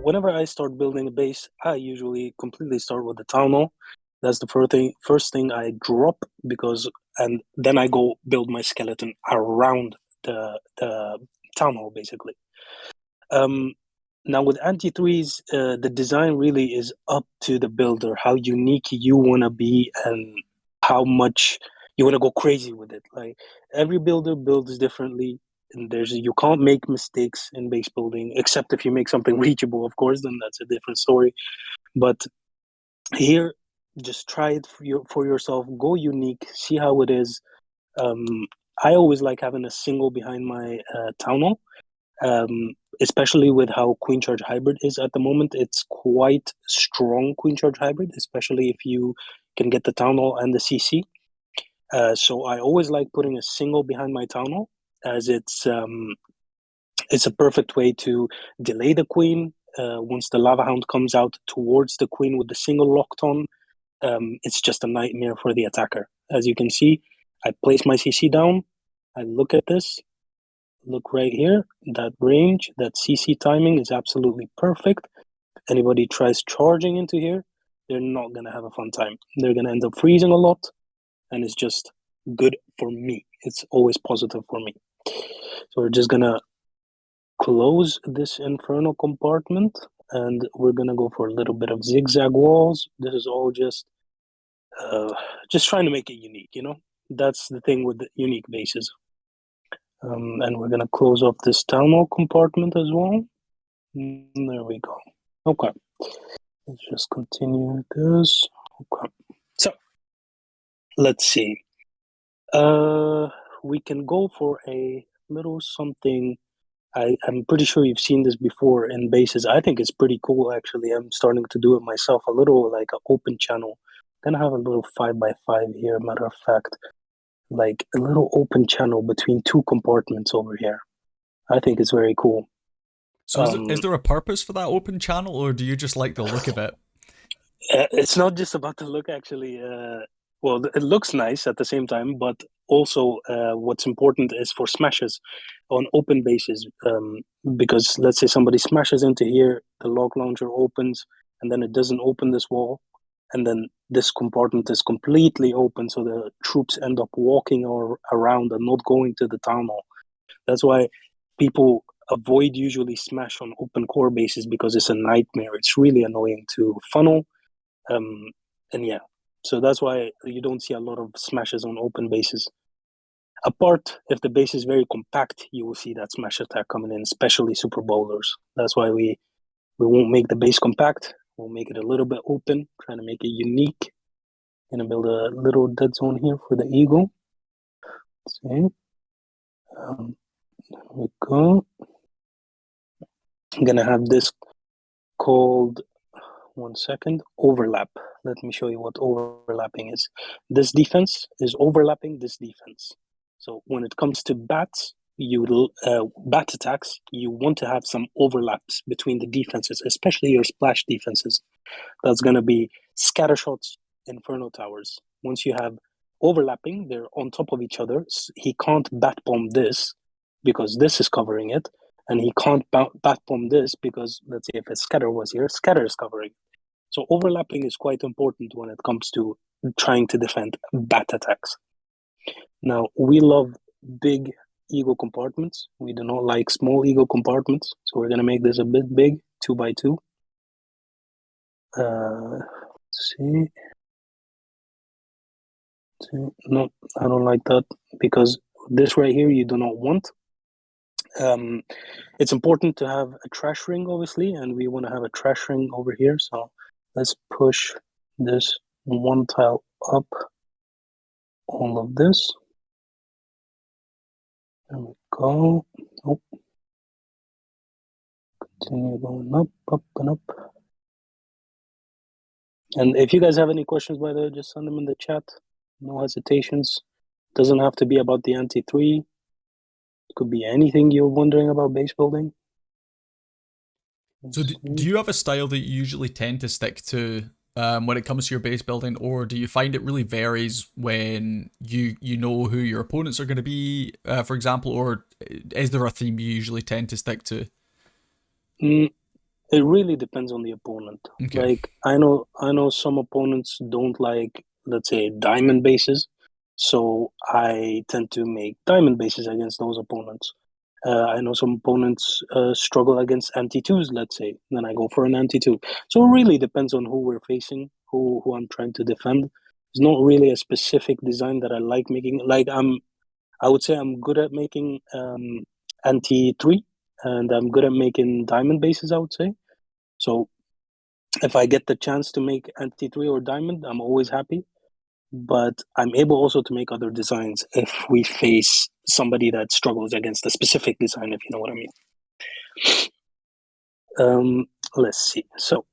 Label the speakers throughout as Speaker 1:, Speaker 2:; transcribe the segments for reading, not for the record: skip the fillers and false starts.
Speaker 1: whenever I start building a base, I usually completely start with the town hall. That's the first thing I drop and then I go build my skeleton around the town hall basically. Um, Now with anti-threes, the design really is up to the builder, how unique you want to be and how much you want to go crazy with it. Like every builder builds differently, and you can't make mistakes in base building, except if you make something reachable, of course, then that's a different story. But here, just try it for yourself, go unique, see how it is. Um, I always like having a single behind my town hall, especially with how Queen Charge Hybrid is at the moment. It's quite strong Queen Charge Hybrid, especially if you can get the Town Hall and the CC. So I always like putting a single behind my Town Hall, as it's a perfect way to delay the Queen. Once the Lava Hound comes out towards the Queen with the single locked on, it's just a nightmare for the attacker. As you can see, I place my CC down, I look at this, look right here, that range, that CC timing is absolutely perfect. Anybody tries charging into here, they're not going to have a fun time. They're going to end up freezing a lot, and it's just good for me. It's always positive for me. So we're just going to close this infernal compartment, and we're going to go for a little bit of zigzag walls. This is all just trying to make it unique, you know? That's the thing with the unique bases. And we're going to close off this town hall compartment as well. There we go. Okay. Let's just continue this. Okay. So, let's see. We can go for a little something. I'm pretty sure you've seen this before in bases. I think it's pretty cool, actually. I'm starting to do it myself. A little like an open channel. I'm gonna have a little 5x5 here, matter of fact. Like a little open channel between two compartments over here. I think it's very cool.
Speaker 2: So is there a purpose for that open channel, or do you just like the look of it?
Speaker 1: It's not just about the look, actually. Well, it looks nice at the same time, but also what's important is for smashes on open bases. Because let's say somebody smashes into here, the log launcher opens, and then it doesn't open this wall, and then this compartment is completely open, so the troops end up walking around and not going to the town hall. That's why people avoid usually smash on open core bases, because it's a nightmare. It's really annoying to funnel. And yeah, so that's why you don't see a lot of smashes on open bases. Apart, if the base is very compact, you will see that smash attack coming in, especially super bowlers. That's why we won't make the base compact. We'll make it a little bit open, trying to make it unique. Gonna build a little dead zone here for the eagle. Let's see. There we go. I'm gonna have this called, one second, overlap. Let me show you what overlapping is. This defense is overlapping this defense. So when it comes to bats, bat attacks, you want to have some overlaps between the defenses, especially your splash defenses. That's going to be scatter shots, inferno towers. Once you have overlapping, they're on top of each other. He can't bat bomb this because this is covering it, and he can't bat bomb this because, let's say, if a scatter was here, scatter is covering. So overlapping is quite important when it comes to trying to defend bat attacks. Now, we love big eagle compartments. We do not like small eagle compartments. So we're going to make this a bit big, 2x2. Let's see. No, I don't like that, because this right here you do not want. It's important to have a trash ring, obviously, and we want to have a trash ring over here. So let's push this one tile up, all of this. There we go. Oh. Continue going up, and up. And if you guys have any questions, by the way, just send them in the chat. No hesitations. Doesn't have to be about the anti-3. It could be anything you're wondering about base building.
Speaker 2: So do you have a style that you usually tend to stick to when it comes to your base building, or do you find it really varies when you know who your opponents are going to be, for example, or is there a theme you usually tend to stick to?
Speaker 1: It really depends on the opponent.
Speaker 2: Okay.
Speaker 1: Like I know some opponents don't like, let's say, diamond bases, so I tend to make diamond bases against those opponents. I know some opponents struggle against anti-twos, let's say, then I go for an anti-two. So it really depends on who we're facing, who I'm trying to defend. There's not really a specific design that I like making. I would say I'm good at making anti-three, and I'm good at making diamond bases, I would say. So if I get the chance to make anti-three or diamond, I'm always happy. But I'm able also to make other designs if we face somebody that struggles against a specific design, if you know what I mean. Let's see. So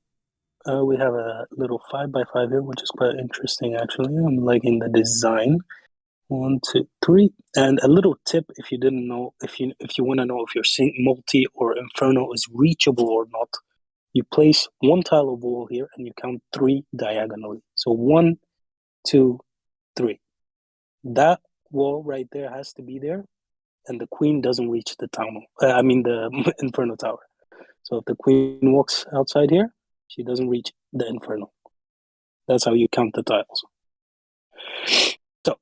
Speaker 1: we have a little 5x5 here, which is quite interesting actually. I'm liking the design. 1, 2, 3. And a little tip, if you didn't know, if you want to know if your multi or inferno is reachable or not, you place one tile of wall here and you count 3 diagonally. So 1, 2, 3. That wall right there has to be there, and the queen doesn't reach the town. The inferno tower. So if the queen walks outside here, she doesn't reach the inferno. That's how you count the tiles. So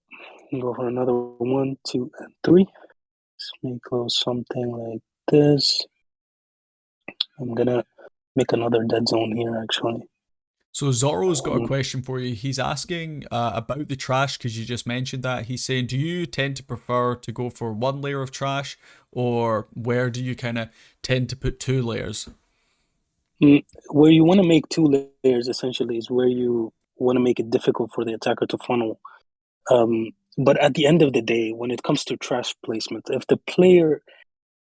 Speaker 1: go for another 1, 2, and 3. Let's make close something like this. I'm gonna make another dead zone here actually.
Speaker 2: So Zorro's got a question for you. He's asking about the trash because you just mentioned that. He's saying, do you tend to prefer to go for one layer of trash, or where do you kind of tend to put 2 layers?
Speaker 1: Where you want to make 2 layers essentially is where you want to make it difficult for the attacker to funnel. But at the end of the day, when it comes to trash placement, if the player,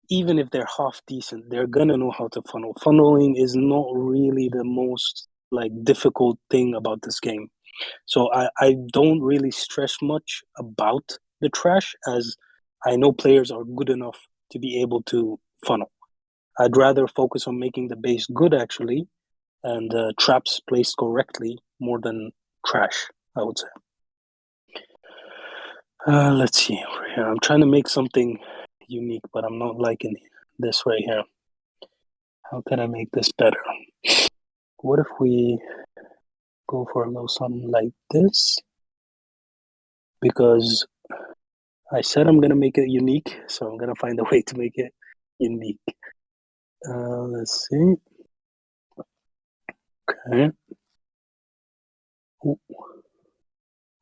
Speaker 1: even if they're half decent, they're gonna know how to funnel. Funneling is not really the most like difficult thing about this game. So I don't really stress much about the trash, as I know players are good enough to be able to funnel. I'd rather focus on making the base good actually, and traps placed correctly more than trash, I would say. Let's see over here. I'm trying to make something unique, but I'm not liking this right here. How can I make this better? What if we go for a little something like this? Because I said I'm gonna make it unique, so I'm gonna find a way to make it unique. Let's see. Okay. Ooh.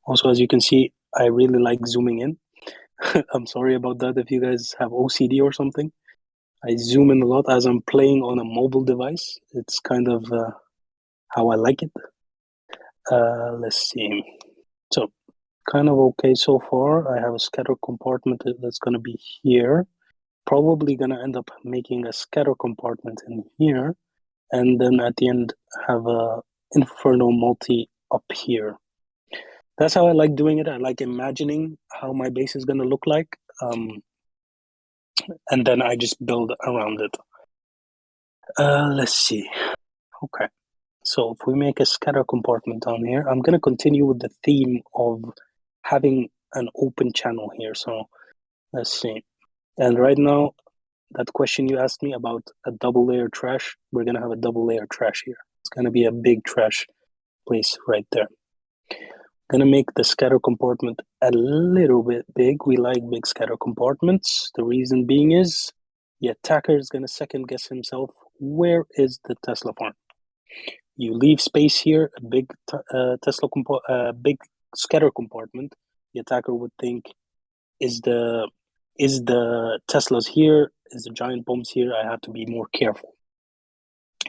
Speaker 1: Also, as you can see, I really like zooming in. I'm sorry about that if you guys have OCD or something. I zoom in a lot as I'm playing on a mobile device. It's kind of how I like it. Let's see. So, kind of okay so far. I have a scatter compartment that's going to be here. Probably going to end up making a scatter compartment in here. And then at the end, have a inferno multi up here. That's how I like doing it. I like imagining how my base is going to look like. And then I just build around it. Let's see. Okay. So if we make a scatter compartment down here, I'm going to continue with the theme of having an open channel here. So let's see. And right now, that question you asked me about a double layer trash, we're going to have a double layer trash here. It's going to be a big trash place right there. Going to make the scatter compartment a little bit big. We like big scatter compartments. The reason being is the attacker is going to second guess himself. Where is the Tesla farm? You leave space here, a big big scatter compartment. The attacker would think, is the Teslas here? Is the giant bombs here? I have to be more careful.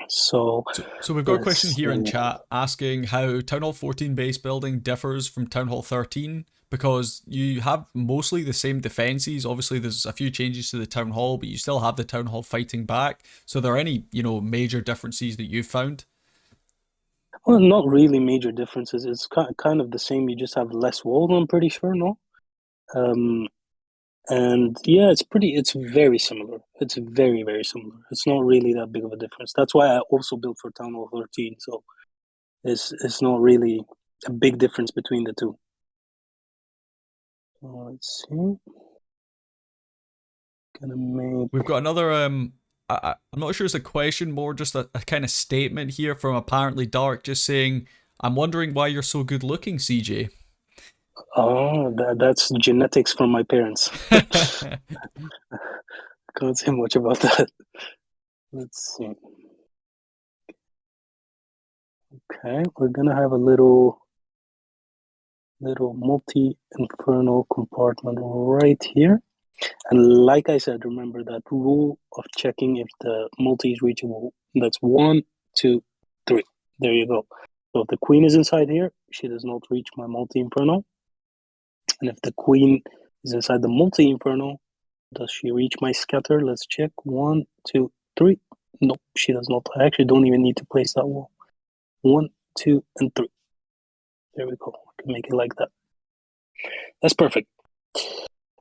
Speaker 1: So
Speaker 2: So we've got a question here in chat asking how Town Hall 14 base building differs from Town Hall 13, because you have mostly the same defenses. Obviously, there's a few changes to the Town Hall, but you still have the Town Hall fighting back. So are there any, major differences that you've found?
Speaker 1: Well, not really major differences. It's kind of the same. You just have less walls, I'm pretty sure, no? And yeah, it's very similar. It's very, very similar. It's not really that big of a difference. That's why I also built for Town Hall 13. So it's not really a big difference between the two. Let's see. Gonna make.
Speaker 2: We've got another I'm not sure it's a question, more just a kind of statement here from apparently Dark, just saying, I'm wondering why you're so good looking, CJ.
Speaker 1: Oh, that's genetics from my parents. Can't say much about that. Let's see. Okay, we're gonna have a little multi-infernal compartment right here. And like I said, remember that rule of checking if the multi is reachable. That's 1, 2, 3. There you go. So if the queen is inside here, she does not reach my multi-infernal. And if the queen is inside the multi-infernal, does she reach my scatter? Let's check. 1, 2, 3. No, she does not. I actually don't even need to place that wall. 1, 2, and 3. There we go. I can make it like that. That's perfect.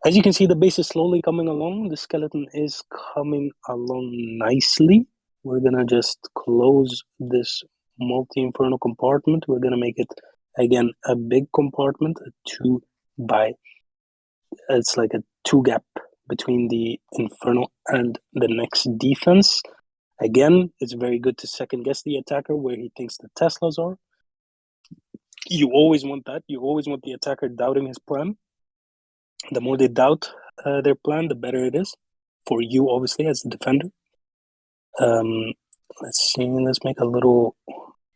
Speaker 1: As you can see, the base is slowly coming along. The skeleton is coming along nicely. We're gonna just close this multi-infernal compartment. We're gonna make it, again, a big compartment, a 2 by, it's like a 2 gap between the infernal and the next defense. Again, it's very good to second guess the attacker where he thinks the Teslas are. You always want that. You always want the attacker doubting his plan. The more they doubt their plan, the better it is for you, obviously, as the defender. Let's see. Let's make a little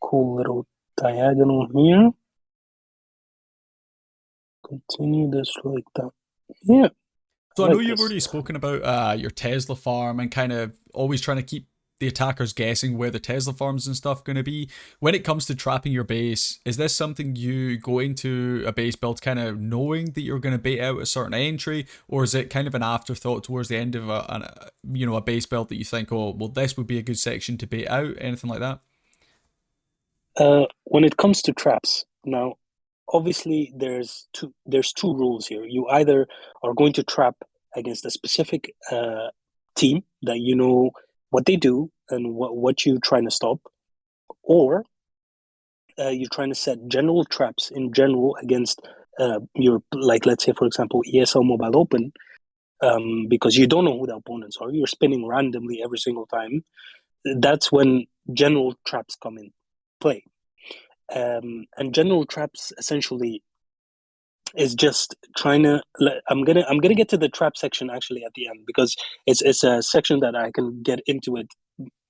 Speaker 1: cool little diagonal here. Continue this like that. Yeah.
Speaker 2: So I know you've already spoken about your Tesla farm and kind of always trying to keep the attackers guessing where the Tesla farms and stuff going to be. When it comes to trapping your base, is this something you go into a base build kind of knowing that you're going to bait out a certain entry, or is it kind of an afterthought towards the end of a base build that you think, oh, well, this would be a good section to bait out, anything like that?
Speaker 1: When it comes to traps, now obviously there's two rules here. You either are going to trap against a specific team that you know what they do and what you're trying to stop, or you're trying to set general traps in general against your, like, let's say for example ESL Mobile Open, because you don't know who the opponents are. You're spinning randomly every single time. That's when general traps come in play. And general traps essentially is just trying to. I'm gonna get to the trap section actually at the end, because it's a section that I can get into it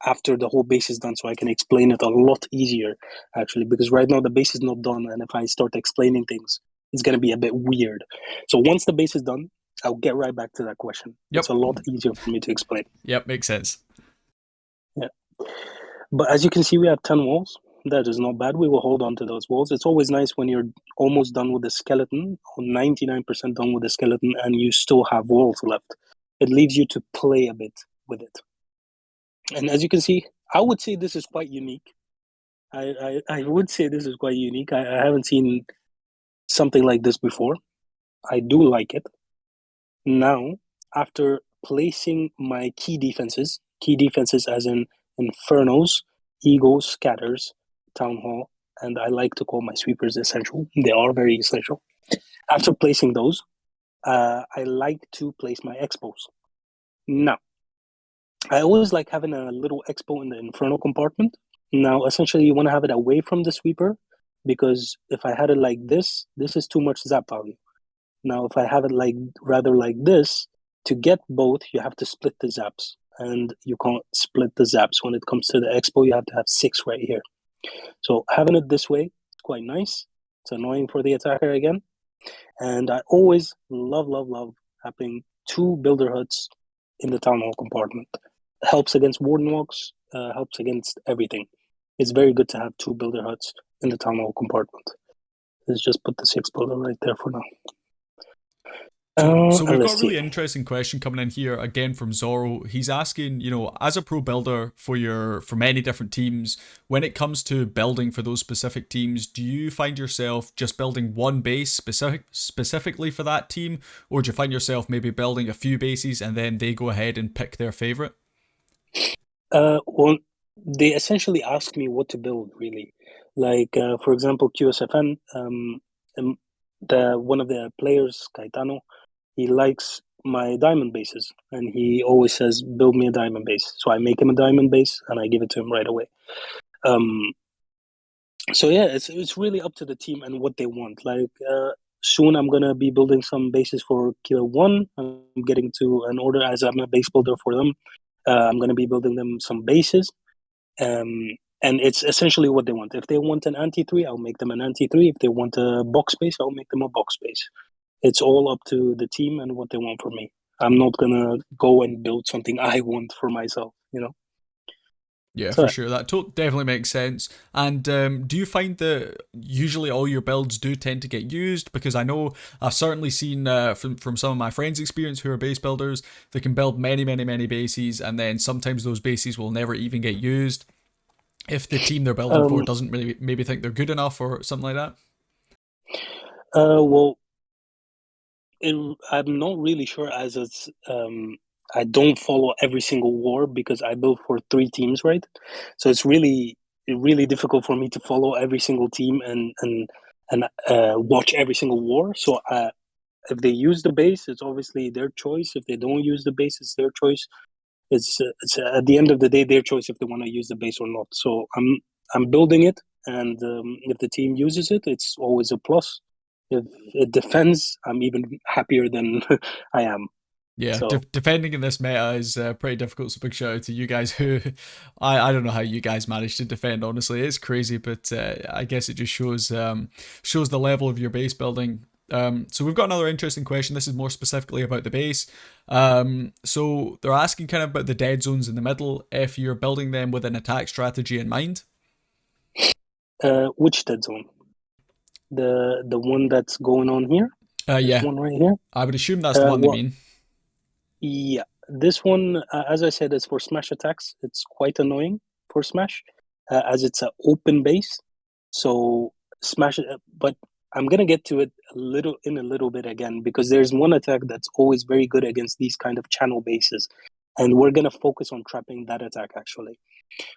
Speaker 1: after the whole base is done, so I can explain it a lot easier actually, because right now the base is not done, and if I start explaining things, it's gonna be a bit weird. So once the base is done, I'll get right back to that question.
Speaker 2: Yep.
Speaker 1: It's a lot easier for me to explain.
Speaker 2: Yep, makes sense.
Speaker 1: Yeah. But as you can see, we have 10 walls. That is not bad. We will hold on to those walls. It's always nice when you're almost done with the skeleton, or 99% done with the skeleton, and you still have walls left. It leaves you to play a bit with it. And as you can see, I would say this is quite unique. I would say this is quite unique. I haven't seen something like this before. I do like it. Now, after placing my key defenses as in Infernos, Eagles, Scatters, Town Hall, and I like to call my sweepers essential. They are very essential. After placing those, I like to place my expos. Now, I always like having a little expo in the Inferno compartment. Now, essentially, you want to have it away from the sweeper, because if I had it like this is too much zap value. Now, if I have it rather like this, to get both, you have to split the zaps, and you can't split the zaps. When it comes to the expo, you have to have 6 right here. So having it this way is quite nice. It's annoying for the attacker again. And I always love having 2 builder huts in the town hall compartment. Helps against warden walks, helps against everything. It's very good to have 2 builder huts in the town hall compartment. Let's just put the 6 builder right there for now.
Speaker 2: So we've got a really interesting question coming in here again from Zorro. He's asking, as a pro builder for many different teams, when it comes to building for those specific teams, do you find yourself just building one base specifically for that team, or do you find yourself maybe building a few bases and then they go ahead and pick their favorite?
Speaker 1: Well, they essentially ask me what to build, really. Like, for example, QSFN, one of the players, Caetano, he likes my diamond bases, and he always says, "Build me a diamond base." So I make him a diamond base, and I give it to him right away. So yeah, it's really up to the team and what they want. Like soon, I'm gonna be building some bases for Kilo One. I'm getting to an order as I'm a base builder for them. I'm gonna be building them some bases, and it's essentially what they want. If they want an anti-3, I'll make them an anti-3. If they want a box base, I'll make them a box base. It's all up to the team and what they want from me. I'm not gonna go and build something I want for myself, you know.
Speaker 2: Yeah,
Speaker 1: So
Speaker 2: for sure. That definitely makes sense. And do you find that usually all your builds do tend to get used? Because I know I've certainly seen from some of my friends' experience who are base builders, they can build many, many, many bases, and then sometimes those bases will never even get used if the team they're building for
Speaker 1: um,
Speaker 2: doesn't really maybe think they're good enough or something like that.
Speaker 1: well, I'm not really sure as it's I don't follow every single war because I build for 3 teams, right? So it's really difficult for me to follow every single team and watch every single war. So if they use the base, it's obviously their choice. If they don't use the base, it's their choice. It's at the end of the day their choice if they want to use the base or not. So I'm building it, and if the team uses it, it's always a plus. If it defends, I'm even happier than I am.
Speaker 2: Yeah,
Speaker 1: So
Speaker 2: defending in this meta is pretty difficult. So big shout out to you guys who, I don't know how you guys manage to defend. Honestly, it's crazy, but I guess it just shows the level of your base building. So we've got another interesting question. This is more specifically about the base. So they're asking kind of about the dead zones in the middle. If you're building them with an attack strategy in mind.
Speaker 1: which dead zone? The one that's going on here. This
Speaker 2: Yeah,
Speaker 1: one right here.
Speaker 2: I would assume that's the one they
Speaker 1: Well,
Speaker 2: mean.
Speaker 1: yeah, this one, as I said, is for smash attacks. It's quite annoying for smash, as it's an open base. So smash it, but I'm gonna get to it a little bit again because there's one attack that's always very good against these kind of channel bases, and we're gonna focus on trapping that attack actually.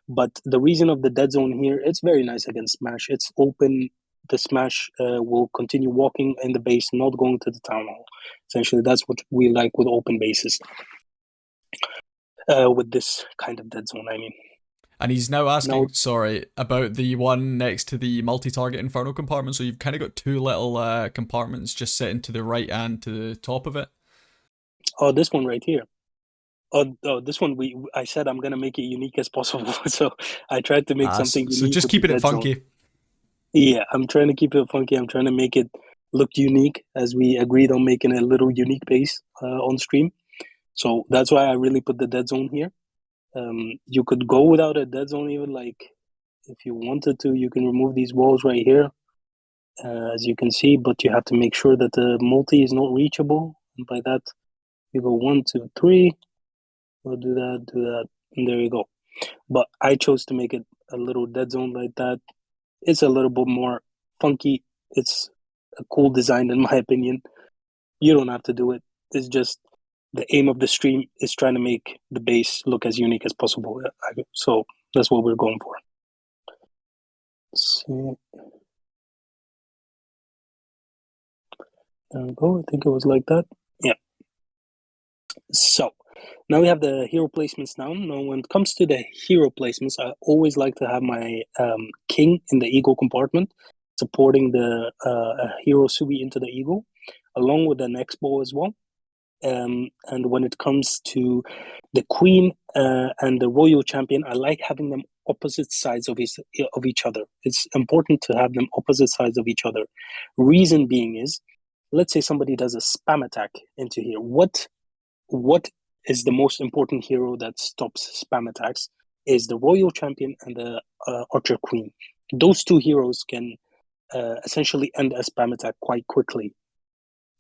Speaker 1: But the reason of the dead zone here, it's very nice against smash. It's open. The smash will continue walking in the base, not going to the town hall. Essentially, that's what we like with open bases. With this kind of dead zone, I mean.
Speaker 2: And he's now
Speaker 1: Now,
Speaker 2: asking, sorry, about the one next to the multi-target inferno compartment. So you've kind of got two little compartments just sitting to the right and to the top of it.
Speaker 1: oh, this one right here. Oh, this one I said I'm gonna make it unique as possible. So I tried to make something
Speaker 2: So
Speaker 1: unique
Speaker 2: just
Speaker 1: with the
Speaker 2: keeping it
Speaker 1: dead zone.
Speaker 2: funky.
Speaker 1: Yeah, I'm trying to keep it funky. I'm trying to make it look unique, as we agreed on making a little unique base on stream. So that's why I really put the dead zone here. You could go without a dead zone, even like if you wanted to. You can remove these walls right here, as you can see, but you have to make sure that the multi is not reachable. And by that, you go 1, 2, 3. We'll do that, and there you go. But I chose to make it a little dead zone like that. It's a little bit more funky. It's a cool design, in my opinion. You don't have to do it. It's just the aim of the stream is trying to make the base look as unique as possible. So that's what we're going for. Let's see. There we go. I think it was like that. Yeah. So now we have the hero placements now. Now, when it comes to the hero placements, I always like to have my king in the eagle compartment, supporting the hero Subi into the eagle, along with an X-bow as well. And when it comes to the queen and the royal champion, I like having them opposite sides of each other. It's important to have them opposite sides of each other. Reason being is, let's say somebody does a spam attack into here. What is the most important hero that stops spam attacks is the royal champion and the archer queen. Those two heroes can essentially end a spam attack quite quickly.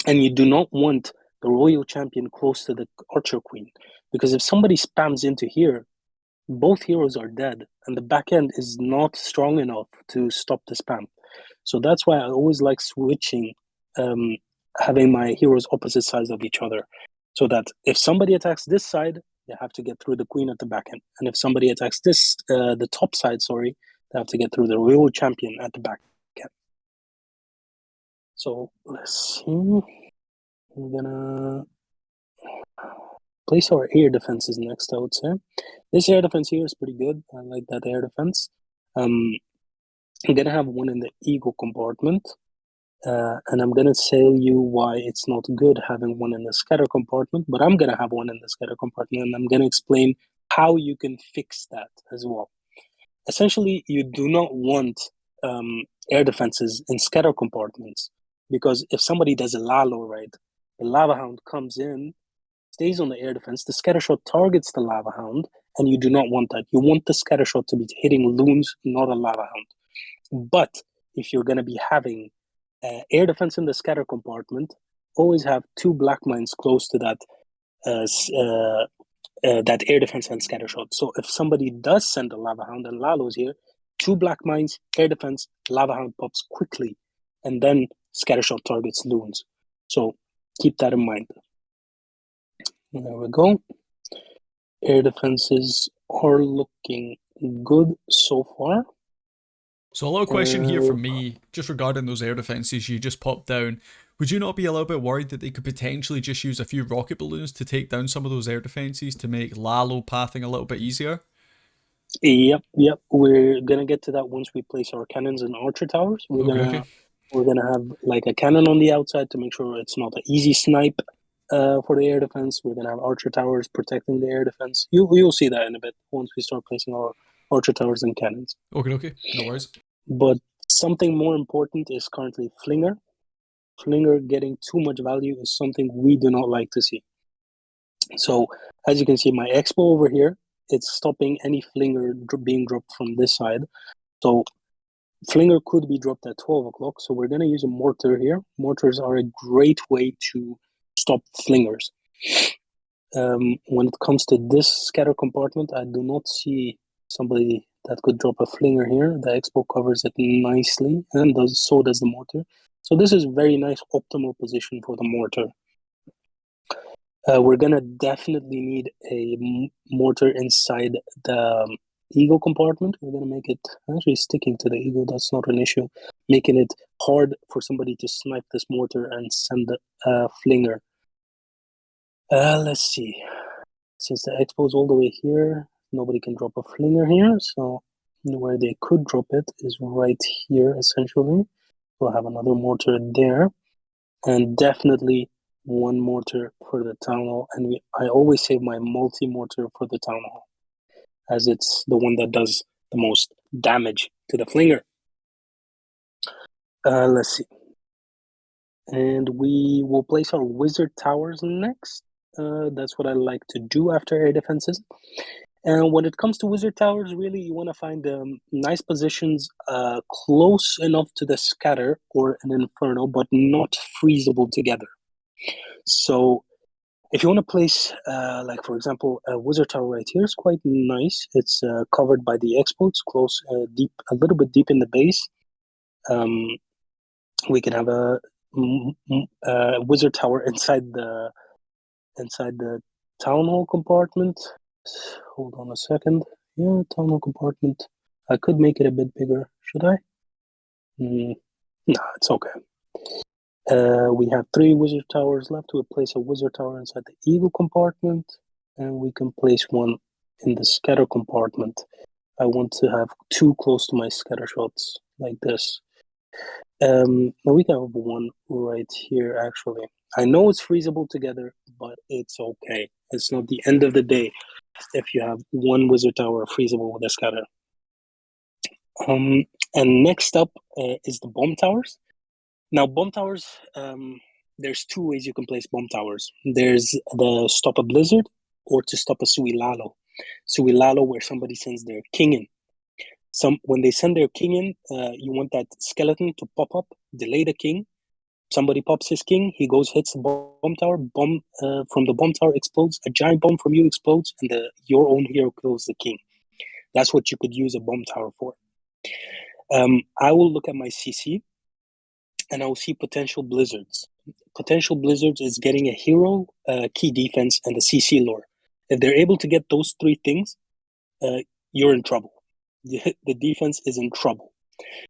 Speaker 1: And you do not want the royal champion close to the archer queen, because if somebody spams into here, both heroes are dead and the back end is not strong enough to stop the spam. So that's why I always like switching, having my heroes opposite sides of each other, so that if somebody attacks this side, they have to get through the queen at the back end, and if somebody attacks the top side, sorry, they have to get through the royal champion at the back end. So let's see. I'm gonna place our air defenses next, I would say. This air defense here is pretty good. I like that air defense. I'm gonna have one in the Eagle compartment. And I'm gonna tell you why it's not good having one in the scatter compartment, but I'm gonna have one in the scatter compartment, and I'm gonna explain how you can fix that as well. Essentially, you do not want air defenses in scatter compartments, because if somebody does a Lalo, right, the Lava Hound comes in, stays on the air defense, the scatter shot targets the Lava Hound, and you do not want that. You want the scatter shot to be hitting loons, not a Lava Hound. But if you're gonna be having air defense in the scatter compartment, always have 2 black mines close to that that air defense and scatter shot. So if somebody does send a Lava Hound and Lalo's here, 2 black mines, air defense, Lava Hound pops quickly, and then scatter shot targets loons. So keep that in mind. There we go. Air defenses are looking good so far.
Speaker 2: So a little question here from me, just regarding those air defenses you just popped down. Would you not be a little bit worried that they could potentially just use a few rocket balloons to take down some of those air defenses to make Lalo pathing a little bit easier?
Speaker 1: Yep. We're gonna get to that once we place our cannons and archer towers. We're gonna have like a cannon on the outside to make sure it's not an easy snipe for the air defense. We're gonna have archer towers protecting the air defense. You'll see that in a bit once we start placing our archer towers and cannons.
Speaker 2: Okay, no worries.
Speaker 1: But something more important is currently Flinger. Flinger getting too much value is something we do not like to see. So as you can see, my Expo over here, it's stopping any Flinger being dropped from this side. So Flinger could be dropped at 12 o'clock. So we're going to use a mortar here. Mortars are a great way to stop Flingers. When it comes to this scatter compartment, I do not see somebody that could drop a Flinger here. The Expo covers it nicely, and so does the mortar. So this is a very nice optimal position for the mortar. We're gonna definitely need a mortar inside the Eagle compartment. We're gonna make it actually sticking to the Eagle. That's not an issue. Making it hard for somebody to snipe this mortar and send a Flinger. Let's see. Since the Expo is all the way here, nobody can drop a Flinger here. So where they could drop it is right here, essentially. We'll have another mortar there. And definitely one mortar for the town hall. And I always save my multi-mortar for the town hall, as it's the one that does the most damage to the Flinger. Let's see. And we will place our wizard towers next. That's what I like to do after air defenses. And when it comes to wizard towers, really, you want to find nice positions close enough to the scatter or an inferno, but not freezable together. So if you want to place, like for example, a wizard tower right here is quite nice. It's covered by the Expo, close, deep, a little bit deep in the base. We can have a wizard tower inside the town hall compartment. Hold on a second. Yeah, town hall compartment. I could make it a bit bigger. Should I? No, it's okay. We have 3 wizard towers left. We'll place a wizard tower inside the Eagle compartment, and we can place one in the scatter compartment. I want to have 2 close to my scatter shots, like this. Now we can have one right here, actually. I know it's freezable together, but it's okay. It's not the end of the day if you have one wizard tower freezable with a scatter. And next up is the bomb towers. Now, bomb towers, there's 2 ways you can place bomb towers. There's the stop a blizzard or to stop a Sui Lalo. Sui Lalo, where somebody sends their king in. When they send their king in, you want that skeleton to pop up, delay the king. Somebody pops his king, he goes, hits the bomb tower, from the bomb tower explodes, a giant bomb from you explodes, and your own hero kills the king. That's what you could use a bomb tower for. I will look at my CC, and I will see potential blizzards. Potential blizzards is getting a hero, key defense, and a CC lore. If they're able to get those 3 things, you're in trouble. The defense is in trouble.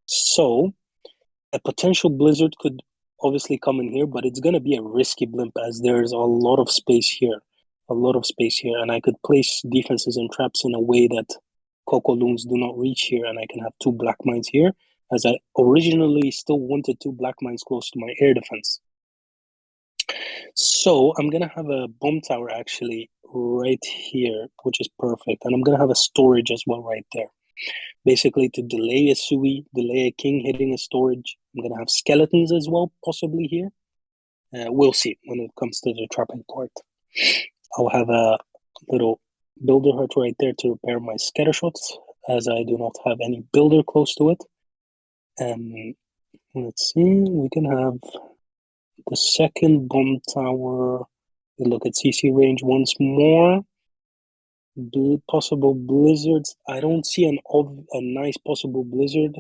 Speaker 1: So a potential blizzard could obviously come in here, but it's going to be a risky blimp as there's a lot of space here. a lot of space here, and I could place defenses and traps in a way that Coco Loons do not reach here, and I can have 2 black mines here, as I originally still wanted 2 black mines close to my air defense. So I'm gonna have a bomb tower actually right here, which is perfect, and I'm gonna have a storage as well right there. Basically to delay a Sui, delay a king hitting a storage. I'm gonna have skeletons as well, possibly here. We'll see when it comes to the trapping part. I'll have a little builder hut right there to repair my scatter shots, as I do not have any builder close to it. Let's see, we can have the second bomb tower. We look at CC range once more. Possible blizzards. I don't see a nice possible blizzard,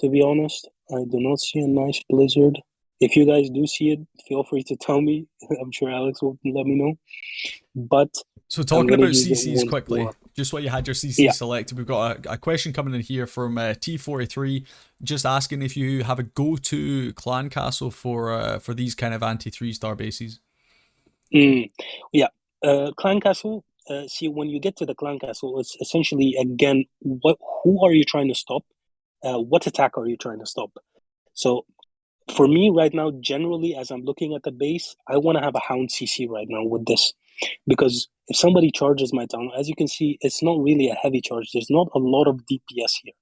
Speaker 1: to be honest. I do not see a nice blizzard. If you guys do see it, feel free to tell me. I'm sure Alex will let me know. But
Speaker 2: so talking about CCs quickly,
Speaker 1: more.
Speaker 2: Just while you had your CC selected, we've got a question coming in here from T43, just asking if you have a go-to clan castle for these kind of anti-3-star bases.
Speaker 1: Yeah, clan castle. See, when you get to the clan castle, it's essentially again, who are you trying to stop? What attack are you trying to stop? So for me right now, generally, as I'm looking at the base, I want to have a Hound CC right now with this. Because if somebody charges my town, as you can see, it's not really a heavy charge. There's not a lot of DPS here.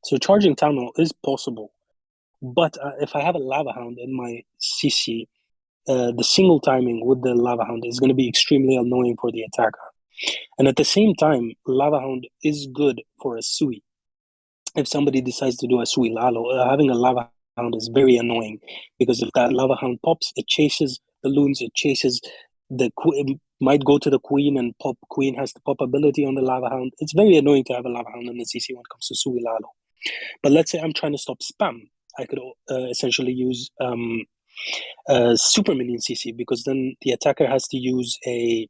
Speaker 1: So charging town hall is possible. But if I have a Lava Hound in my CC, the single timing with the Lava Hound is going to be extremely annoying for the attacker. And at the same time, Lava Hound is good for a Sui. If somebody decides to do a Sui Lalo, having a Lava Hound is very annoying, because if that Lava Hound pops, it chases the loons, it chases the queen, might go to the queen and pop. Queen has the pop ability on the Lava Hound. It's very annoying to have a Lava Hound in the CC when it comes to Sui Lalo. But let's say I'm trying to stop spam. I could essentially use super minion CC, because then the attacker has to use a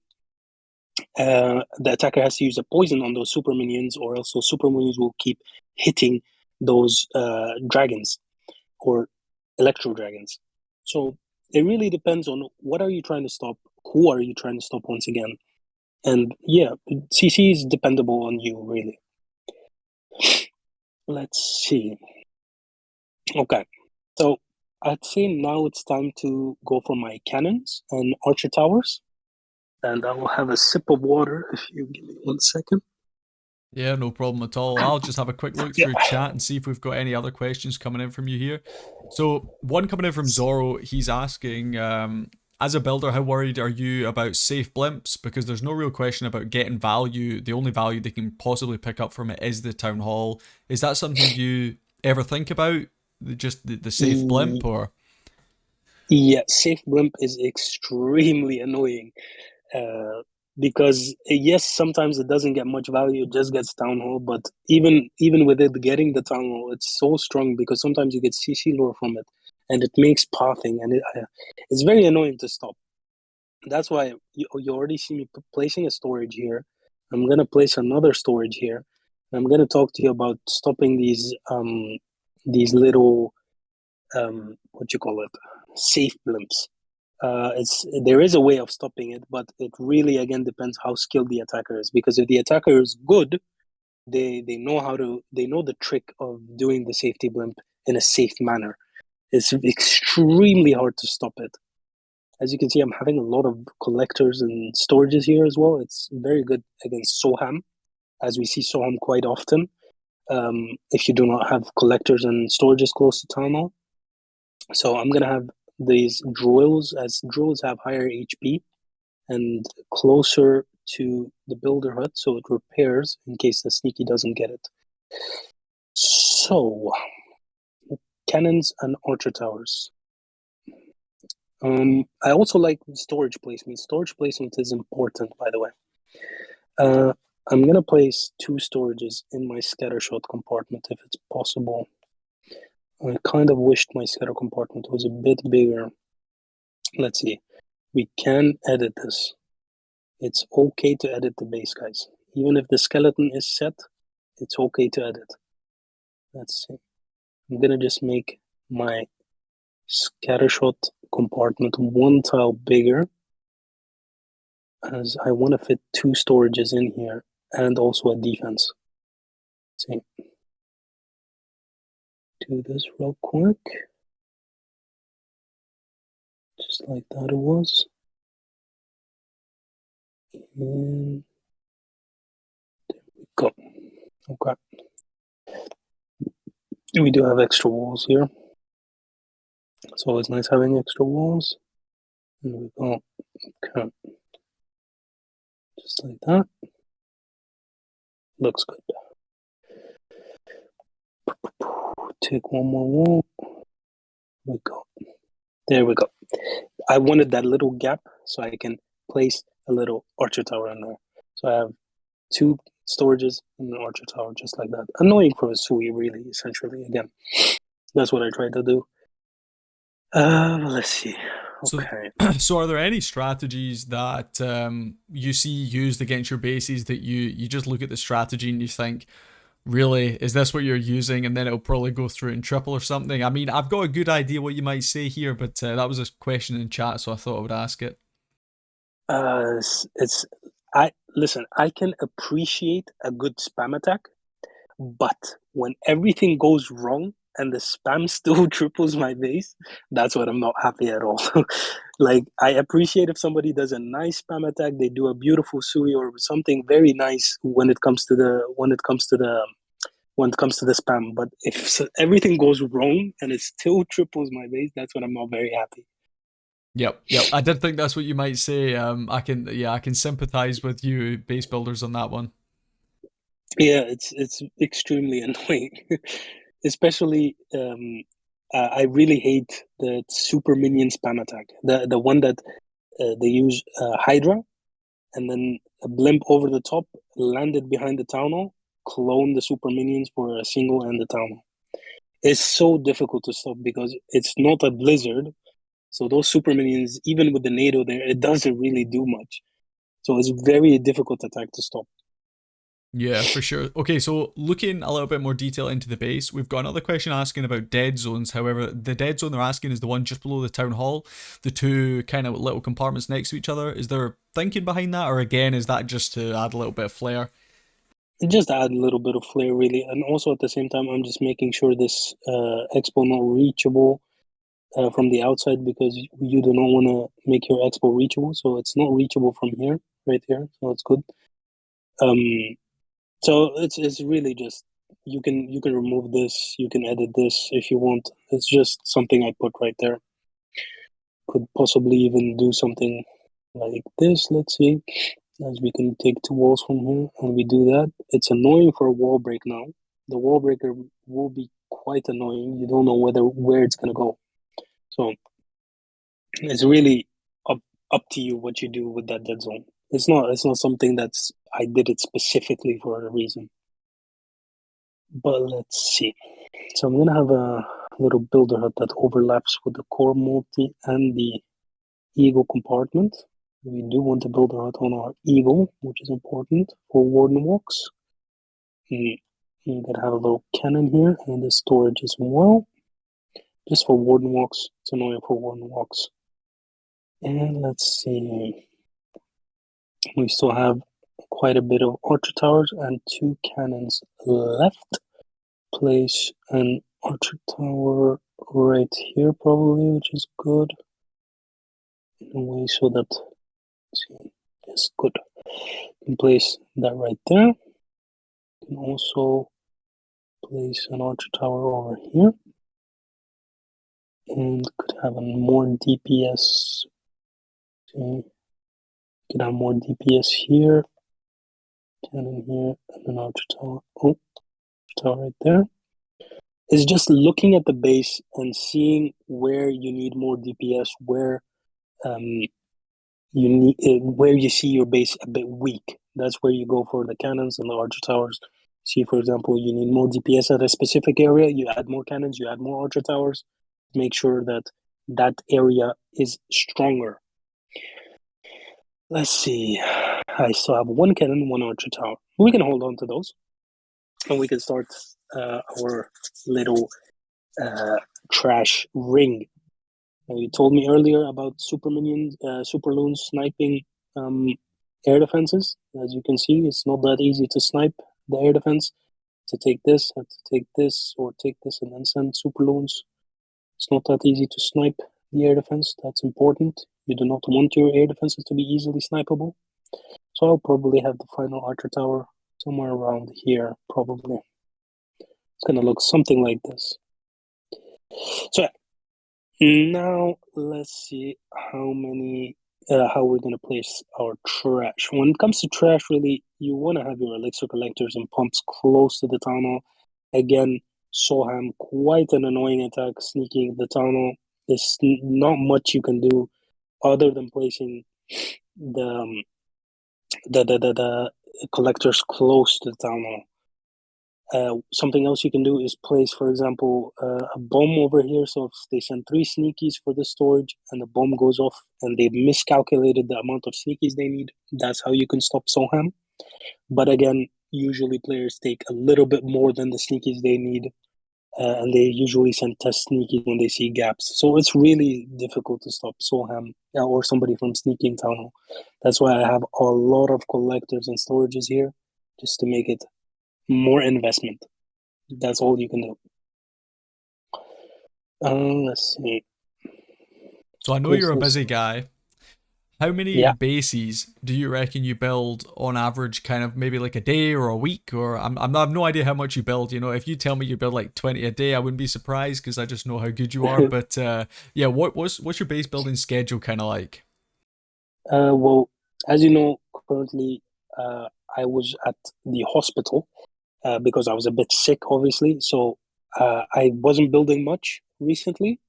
Speaker 1: poison on those super minions, or else those super minions will keep hitting those dragons or electro dragons. So it really depends on what are you trying to stop, who are you trying to stop once again. And yeah, CC is dependable on you, really. Let's see. Okay, so I'd say now it's time to go for my cannons and archer towers. And I will have a sip of water if you give me 1 second.
Speaker 2: Yeah, no problem at all. I'll just have a quick look through chat and see if we've got any other questions coming in from you here. So one coming in from Zorro, he's asking, as a builder, how worried are you about safe blimps? Because there's no real question about getting value. The only value they can possibly pick up from it is the town hall. Is that something you ever think about? Just the safe blimp, or?
Speaker 1: Yeah, safe blimp is extremely annoying. Because yes, sometimes it doesn't get much value, it just gets town hall. But even with it getting the town hall, it's so strong, because sometimes you get CC lore from it, and it makes pathing, and it's very annoying to stop. That's why you already see me placing a storage here. I'm gonna place another storage here. I'm gonna talk to you about stopping these little what you call it, safe blimps. There is a way of stopping it, but it really again depends how skilled the attacker is. Because if the attacker is good, they know the trick of doing the safety blimp in a safe manner. It's extremely hard to stop it. As you can see, I'm having a lot of collectors and storages here as well. It's very good against Soham, as we see Soham quite often. If you do not have collectors and storages close to town hall. So I'm gonna have these drills, as drills have higher HP and closer to the builder hut, so it repairs in case the sneaky doesn't get it. So cannons and archer towers. I also like storage placement. Storage placement is important, by the way. I'm gonna place 2 storages in my scattershot compartment if it's possible. I kind of wished my scatter compartment was a bit bigger. Let's see. We can edit this. It's okay to edit the base, guys. Even if the skeleton is set, it's okay to edit. Let's see. I'm gonna just make my scattershot compartment 1 tile bigger. as I want to fit 2 storages in here and also a defense. Let's see. Do this real quick. Just like that it was. And there we go. Okay. We do have extra walls here. It's always nice having extra walls. There we go. Okay. Just like that. Looks good. Take one more wall. There we go. There we go. I wanted that little gap so I can place a little archer tower in there. So I have 2 storages and an archer tower just like that. Annoying for a Sui, really, essentially. Again, that's what I tried to do. Let's see. Okay.
Speaker 2: So are there any strategies that you see used against your bases that you just look at the strategy and you think, really, is this what you're using? And then it'll probably go through in triple or something. I mean, I've got a good idea what you might say here, but that was a question in chat, so I thought I would ask it.
Speaker 1: Listen, I can appreciate a good spam attack, but when everything goes wrong and the spam still triples my base, that's what I'm not happy at all. Like, I appreciate if somebody does a nice spam attack, they do a beautiful sui or something very nice when it comes to the spam. But if everything goes wrong and it still triples my base, that's when I'm not very happy.
Speaker 2: Yep. I did think that's what you might say. I can sympathize with you base builders on that one.
Speaker 1: Yeah, it's extremely annoying, especially I really hate the super minion spam attack. The one that they use Hydra and then a blimp over the top, landed behind the town hall, clone the super minions for a single and the town hall. It's so difficult to stop because it's not a blizzard. So those super minions, even with the NATO there, it doesn't really do much. So it's very difficult attack to stop.
Speaker 2: Yeah, for sure. Okay, so looking a little bit more detail into the base, we've got another question asking about dead zones. However, the dead zone they're asking is the one just below the town hall, the 2 kind of little compartments next to each other. Is there thinking behind that, or again, is that just to add a little bit of flair?
Speaker 1: Just add a little bit of flair, really, and also at the same time, I'm just making sure this expo not reachable from the outside because you do not want to make your expo reachable, so it's not reachable from here, right here. So it's good. So it's really just you can remove this, you can edit this if you want. It's just something I put right there. Could possibly even do something like this. Let's see. As we can take 2 walls from here and we do that. It's annoying for a wall break now. The wall breaker will be quite annoying. You don't know where it's gonna go. So it's really up to you what you do with that dead zone. It's not something that's I did it specifically for a reason. But let's see. So I'm gonna have a little builder hut that overlaps with the core multi and the eagle compartment. We do want to build a hut on our eagle, which is important for warden walks. You gotta have a little cannon here and the storage as well. Just for warden walks. It's annoying for warden walks. And let's see. We still have quite a bit of archer towers and 2 cannons left. Place an archer tower right here probably, which is good. In a way so that, yes, good. You can place that right there. You can also place an archer tower over here. And could have a more DPS. Okay. Could have more DPS here. Cannon here, and an archer tower. Oh, tower right there. It's just looking at the base and seeing where you need more DPS, where where you see your base a bit weak. That's where you go for the cannons and the archer towers. See, for example, you need more DPS at a specific area, you add more cannons, you add more archer towers. Make sure that that area is stronger. Let's see. I still have 1 cannon, 1 archer tower. We can hold on to those, and we can start our little trash ring. You told me earlier about super minions, super loons sniping air defenses. As you can see, it's not that easy to snipe the air defense. To take this, have to take this, or take this and then send super loons. It's not that easy to snipe the air defense. That's important. You do not want your air defenses to be easily snipeable. So I'll probably have the final archer tower somewhere around here, probably. It's gonna look something like this. So now let's see how we're gonna place our trash. When it comes to trash, really, you want to have your elixir collectors and pumps close to the town hall. Again, Soham, quite an annoying attack, sneaking the town hall. There's not much you can do other than placing the collectors close to the town hall. Something else you can do is place, for example, a bomb over here. So if they send 3 sneakies for the storage and the bomb goes off and they've miscalculated the amount of sneakies they need, that's how you can stop Soham. But again, usually players take a little bit more than the sneakies they need, and they usually send test sneakies when they see gaps. So it's really difficult to stop Soham or somebody from sneaking town hall. That's why I have a lot of collectors and storages here, just to make it more investment. That's all you can do. Let's see.
Speaker 2: So I know you're a busy guy. How many bases do you reckon you build on average, kind of maybe like a day or a week? Or I have no idea how much you build. You know, if you tell me you build like 20 a day, I wouldn't be surprised because I just know how good you are. But yeah, what's your base building schedule kind of like?
Speaker 1: Well, as you know, currently I was at the hospital because I was a bit sick, obviously. So I wasn't building much recently.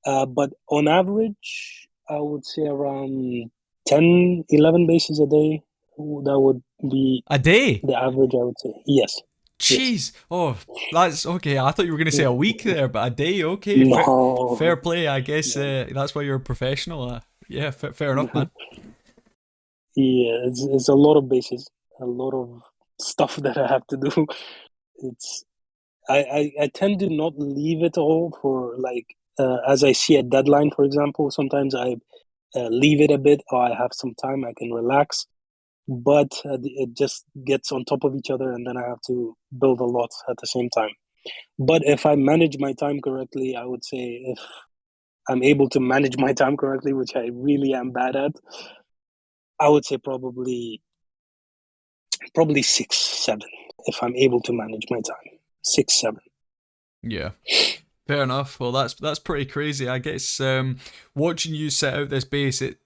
Speaker 1: But on average, I would say around 10, 11 bases a day. That would be
Speaker 2: a day.
Speaker 1: The average, I would say. Yes.
Speaker 2: Jeez. Yes. Oh, that's okay. I thought you were going to say a week there, but a day. Okay.
Speaker 1: No.
Speaker 2: Fair play. I guess that's why you're a professional. Yeah, fair enough, man.
Speaker 1: Yeah, it's a lot of bases, a lot of stuff that I have to do. It's I tend to not leave it all for like as I see a deadline, for example. Sometimes I leave it a bit, or I have some time I can relax. But it just gets on top of each other, and then I have to build a lot at the same time. But if I manage my time correctly, I would say if I'm able to manage my time correctly, which I really am bad at, I would say probably 6, 7 if I'm able to manage my time. 6, 7.
Speaker 2: Yeah. Fair enough. Well, that's pretty crazy. I guess watching you set out this base, it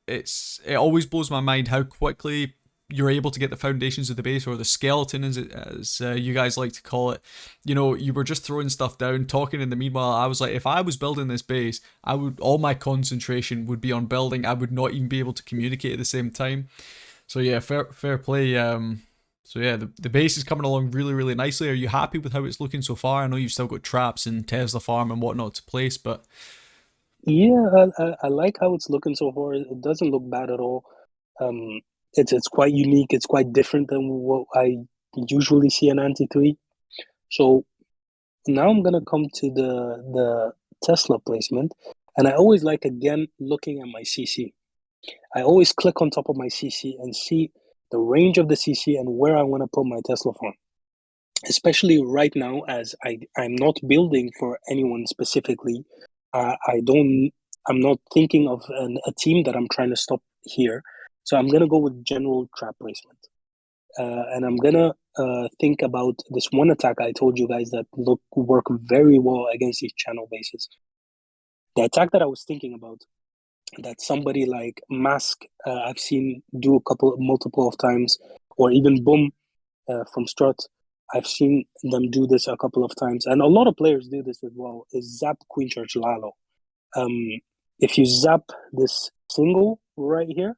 Speaker 2: always blows my mind how quickly you're able to get the foundations of the base, or the skeleton, as you guys like to call it. You know, you were just throwing stuff down, talking in the meanwhile. I was like, if I was building this base, all my concentration would be on building. I would not even be able to communicate at the same time. So yeah, fair play. So yeah, the base is coming along really, really nicely. Are you happy with how it's looking so far? I know you've still got traps and Tesla farm and whatnot to place, but
Speaker 1: yeah, I like how it's looking so far. It doesn't look bad at all. It's quite unique. It's quite different than what I usually see in Anti 3. So now I'm gonna come to the Tesla placement, and I always like again looking at my CC. I always click on top of my CC and see the range of the CC and where I want to put my Tesla farm. Especially right now, as I'm not building for anyone specifically. I'm not thinking of a team that I'm trying to stop here. So I'm gonna go with general trap placement, and I'm gonna think about this one attack I told you guys that work very well against these channel bases. The attack that I was thinking about, that somebody like Mask I've seen do multiple of times, or even Boom from Strut. I've seen them do this a couple of times, and a lot of players do this as well, is Zap Queen Charge Lalo. If you zap this single right here,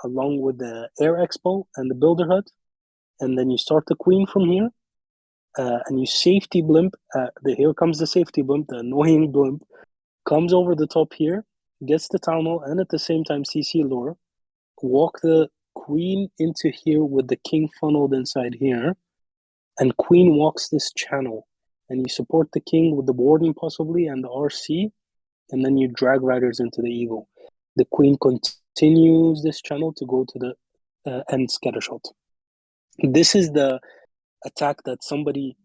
Speaker 1: along with the Air Expo and the Builder Hut, and then you start the Queen from here, and you safety blimp, here comes the safety blimp, the annoying blimp, comes over the top here, gets the Town Hall, and at the same time CC lure, walk the Queen into here with the King funneled inside here, and Queen walks this channel, and you support the King with the Warden possibly and the RC, and then you drag Riders into the Eagle. The Queen continues this channel to go to the and scattershot. This is the attack that somebody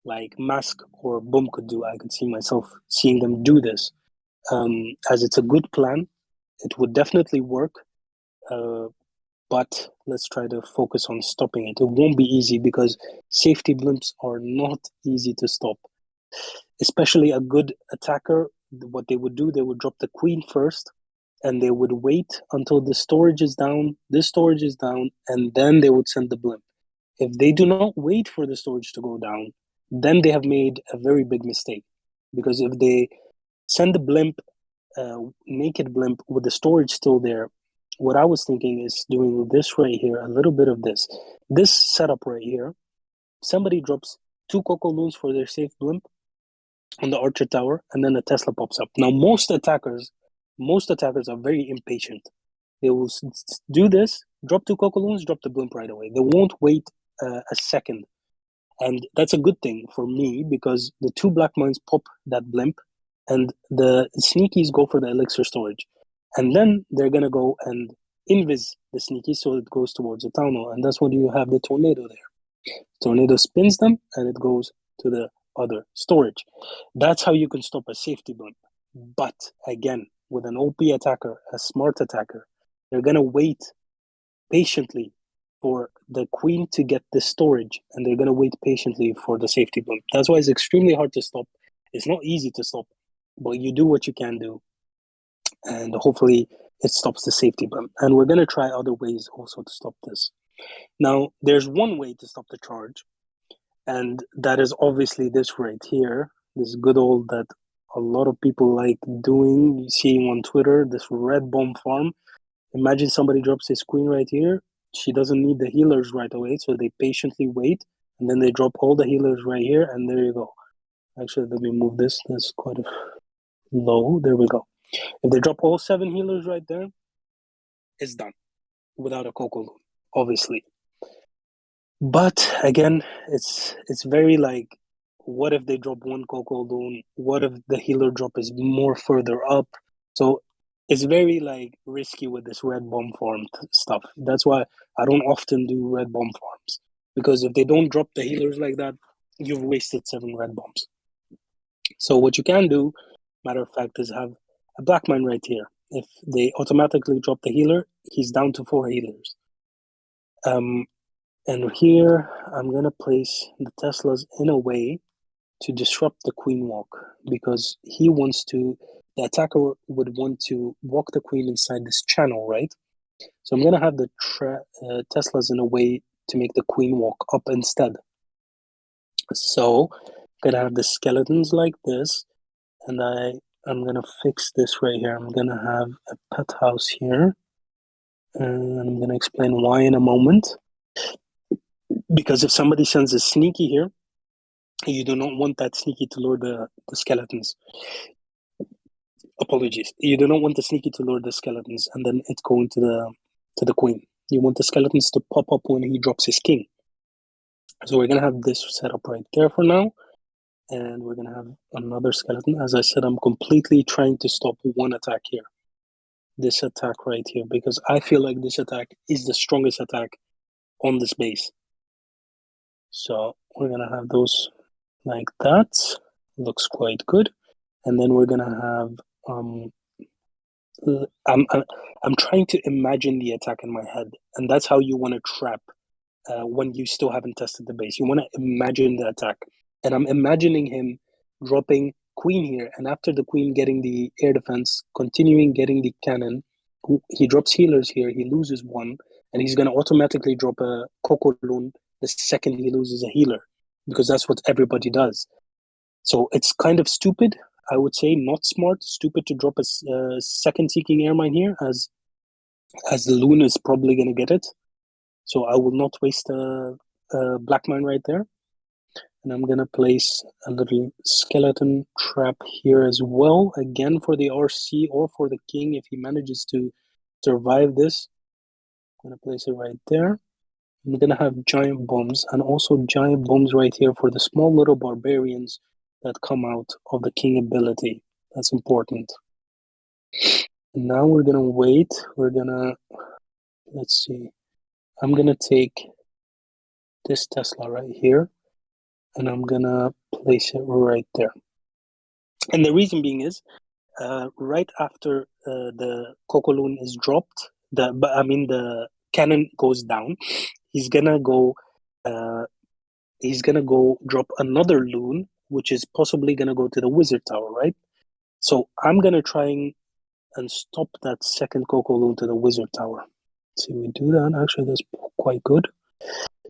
Speaker 1: like Mask or Boom could do. I could see myself seeing them do this, as it's a good plan. It would definitely work, but let's try to focus on stopping it. It won't be easy because safety blimps are not easy to stop. Especially a good attacker, what they would do, they would drop the queen first, and they would wait until the storage is down, this storage is down, and then they would send the blimp. If they do not wait for the storage to go down, then they have made a very big mistake. Because if they send the blimp, naked blimp with the storage still there, what I was thinking is doing this right here, a little bit of this. This setup right here, somebody drops 2 Coco Loons for their safe blimp on the Archer Tower, and then a Tesla pops up. Now, most attackers are very impatient. They will do this, drop 2 Coco Loons, drop the blimp right away. They won't wait a second. And that's a good thing for me because the 2 Black Mines pop that blimp, and the sneakies go for the elixir storage. And then they're going to go and invis the sneakies so it goes towards the town hall. And that's when you have the tornado there. Tornado spins them and it goes to the other storage. That's how you can stop a safety blimp. But again, with an OP attacker, a smart attacker, they're going to wait patiently for the queen to get the storage, and they're going to wait patiently for the safety blimp. That's why it's extremely hard to stop. It's not easy to stop, but you do what you can do, and hopefully it stops the safety blimp. And we're going to try other ways also to stop this. Now, there's one way to stop the charge, and that is obviously this right here, this good old that a lot of people like doing, seeing on Twitter, this red bomb farm. Imagine somebody drops his queen right here. She doesn't need the healers right away, so they patiently wait, and then they drop all the healers right here, and there you go. Actually, let me move this. That's quite low. There we go. If they drop all 7 healers right there, it's done without a Coco Loon, obviously. But again, it's very like, what if they drop 1 Coco Loon? What if the healer drop is more further up? So it's very like risky with this red bomb farm stuff. That's why I don't often do red bomb farms, because if they don't drop the healers like that, you've wasted 7 red bombs. So what you can do, matter of fact, is have a black mine right here. If they automatically drop the healer, he's down to 4 healers. And here I'm gonna place the Teslas in a way to disrupt the queen walk, because he wants to, the attacker would want to walk the queen inside this channel, right? So I'm going to have the Teslas in a way to make the queen walk up instead. So I'm going to have the skeletons like this, and I'm going to fix this right here. I'm going to have a pet house here, and I'm going to explain why in a moment. Because if somebody sends a sneaky here, you do not want that sneaky to lure the skeletons. Apologies. You do not want the sneaky to lure the skeletons and then it going to the queen. You want the skeletons to pop up when he drops his king. So we're gonna have this set up right there for now, and we're gonna have another skeleton. As I said, I'm completely trying to stop one attack here. This attack right here, because I feel like this attack is the strongest attack on this base. So we're gonna have those like that. Looks quite good. And then we're gonna have I'm trying to imagine the attack in my head, and that's how you want to trap when you still haven't tested the base. You want to imagine the attack, and I'm imagining him dropping queen here, and after the queen getting the air defense, continuing getting the cannon, he drops healers here. He loses 1, and he's going to automatically drop a Coco Loon the second he loses a healer, because that's what everybody does. So it's kind of stupid, I would say, not smart, stupid to drop a second Seeking Air Mine here, as the Loon is probably going to get it. So I will not waste a Black Mine right there. And I'm going to place a little skeleton trap here as well, again for the RC or for the king if he manages to survive this. I'm going to place it right there. I'm going to have giant bombs, and also giant bombs right here for the small little barbarians that come out of the king ability. That's important. And now we're going to wait. We're going to, let's see. I'm gonna take this Tesla right here, and I'm gonna place it right there. And the reason being is, right after the Cocoloon is dropped, the cannon goes down. He's gonna go. He's gonna go drop another loon, which is possibly gonna go to the wizard tower, right? So I'm gonna try and stop that second Cocoloon to the wizard tower. See, we do that. Actually, that's quite good.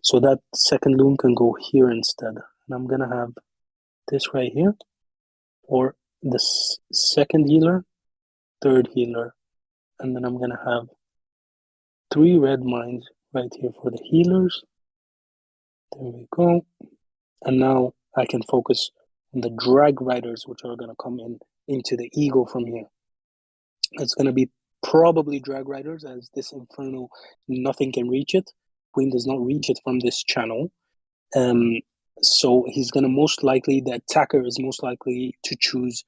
Speaker 1: So that second loon can go here instead. And I'm gonna have this right here, or the second healer, third healer, and then I'm gonna have 3 red mines right here for the healers. There we go. And now I can focus on the drag riders, which are gonna come into the eagle from here. It's gonna be probably drag riders, as this inferno, nothing can reach it. Queen does not reach it from this channel. So he's gonna the attacker is most likely to choose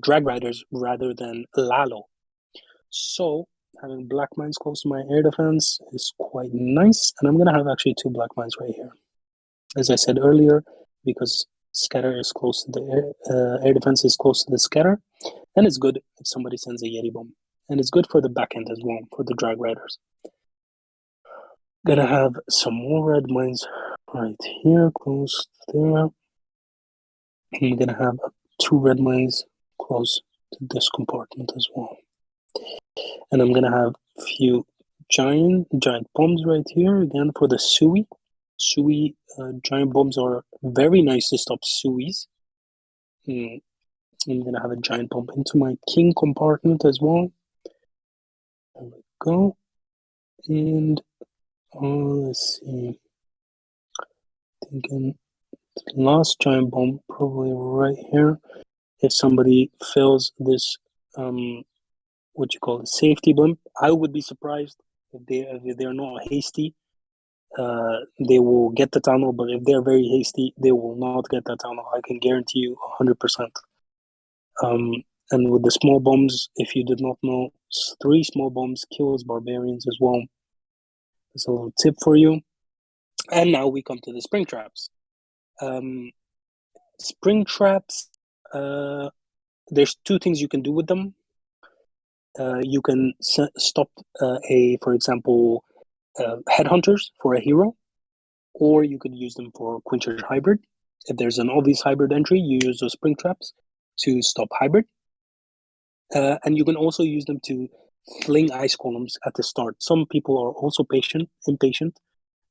Speaker 1: drag riders rather than Lalo. So having black mines close to my air defense is quite nice, and I'm gonna have actually 2 black mines right here. As I said earlier, because scatter is close to the air defense is close to the scatter, and it's good if somebody sends a Yeti bomb, and it's good for the back end as well for the drag riders. Gonna have some more red mines right here, close there. I'm gonna have 2 red mines close to this compartment as well. And I'm gonna have a few giant bombs right here again for the Sui. Giant bombs are very nice to stop Suis. I'm gonna have a giant bomb into my king compartment as well. There we go. And let's see. Thinking last giant bomb probably right here. If somebody fills this what you call a safety blimp, I would be surprised if they're not hasty. They will get the tunnel, but if they're very hasty, they will not get that tunnel. I can guarantee you 100%. And with the small bombs, if you did not know, 3 small bombs kills barbarians as well. That's a little tip for you. And now we come to the spring traps. Spring traps, there's 2 things you can do with them. You can stop for example, headhunters for a hero, or you could use them for Quencher hybrid. If there's an obvious hybrid entry, you use those spring traps to stop hybrid. And you can also use them to fling ice columns at the start. Some people are also impatient,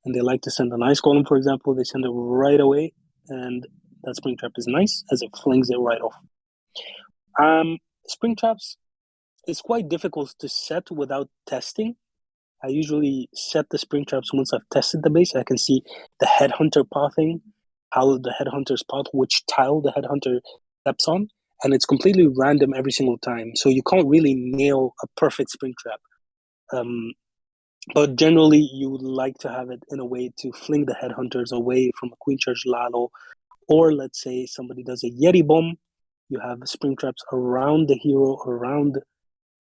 Speaker 1: and they like to send an ice column, for example. They send it right away, and that spring trap is nice as it flings it right off. Spring traps is quite difficult to set without testing. I usually set the spring traps once I've tested the base. I can see the headhunter pathing, how the headhunter's path, which tile the headhunter steps on, and it's completely random every single time. So you can't really nail a perfect spring trap. But generally, you would like to have it in a way to fling the headhunters away from a Queen Charge Lalo, or let's say somebody does a Yeti bomb. You have spring traps around the hero, around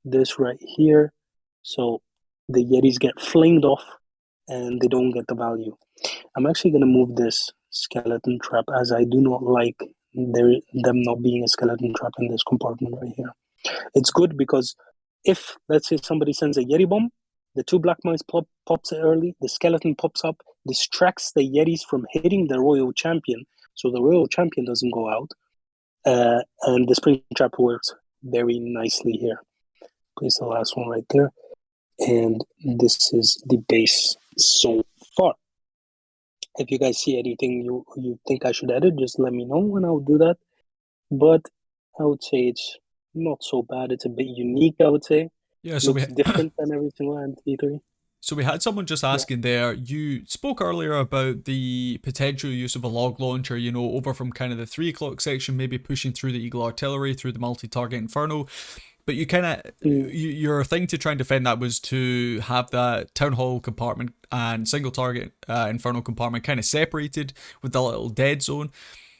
Speaker 1: this right here. So the Yetis get flinged off and they don't get the value. I'm actually going to move this skeleton trap, as I do not like them not being a skeleton trap in this compartment right here. It's good because if, let's say, somebody sends a Yeti bomb, the 2 black mines pops it early, the skeleton pops up, distracts the Yetis from hitting the royal champion, so the royal champion doesn't go out, and the spring trap works very nicely here. Place the last one right there. And this is the base so far. If you guys see anything you think I should edit, just let me know and I'll do that. But I would say it's not so bad. It's a bit unique, I would say.
Speaker 2: Yeah, so
Speaker 1: Looks different than every single MP3.
Speaker 2: So we had someone just asking there, you spoke earlier about the potential use of a log launcher, over from kind of the 3 o'clock section, maybe pushing through the Eagle Artillery, through the multi-target Inferno. But you kind of, your thing to try and defend that was to have that Town Hall compartment and single target Inferno compartment kind of separated with the little dead zone.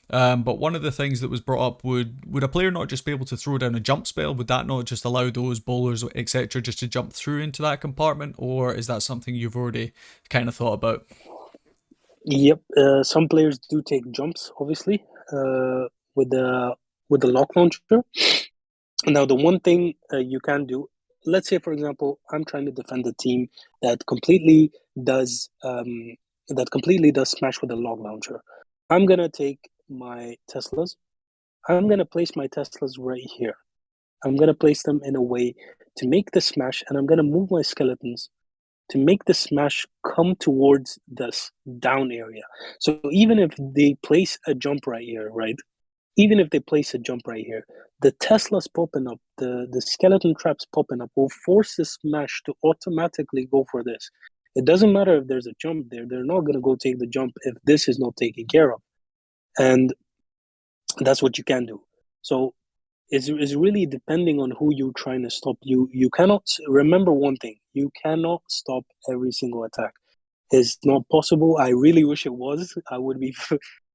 Speaker 2: But one of the things that was brought up, would a player not just be able to throw down a jump spell? Would that not just allow those bowlers, etc., just to jump through into that compartment, or is that something you've already kind of thought about?
Speaker 1: Yep, some players do take jumps, obviously, with the lock launcher. Now, the one thing you can do, let's say, for example, I'm trying to defend a team that completely does smash with a lock launcher. I'm gonna take my Teslas. I'm gonna place my Teslas right here. I'm gonna place them in a way to make the smash, and I'm gonna move my skeletons to make the smash come towards this down area. So even if they place a jump right here, right? Even if they place a jump right here, the Teslas popping up, the skeleton traps popping up will force the smash to automatically go for this. It doesn't matter if there's a jump there, they're not going to go take the jump if this is not taken care of. And that's what you can do. So it's really depending on who you're trying to stop. You cannot remember one thing. You cannot stop every single attack. It's not possible. I really wish it was. I would be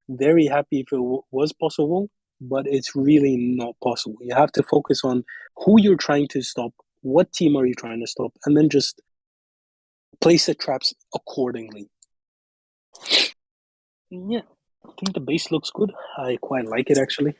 Speaker 1: very happy if it was possible, but it's really not possible. You have to focus on who you're trying to stop, what team are you trying to stop, and then just place the traps accordingly. Yeah, I think the base looks good. I quite like it actually.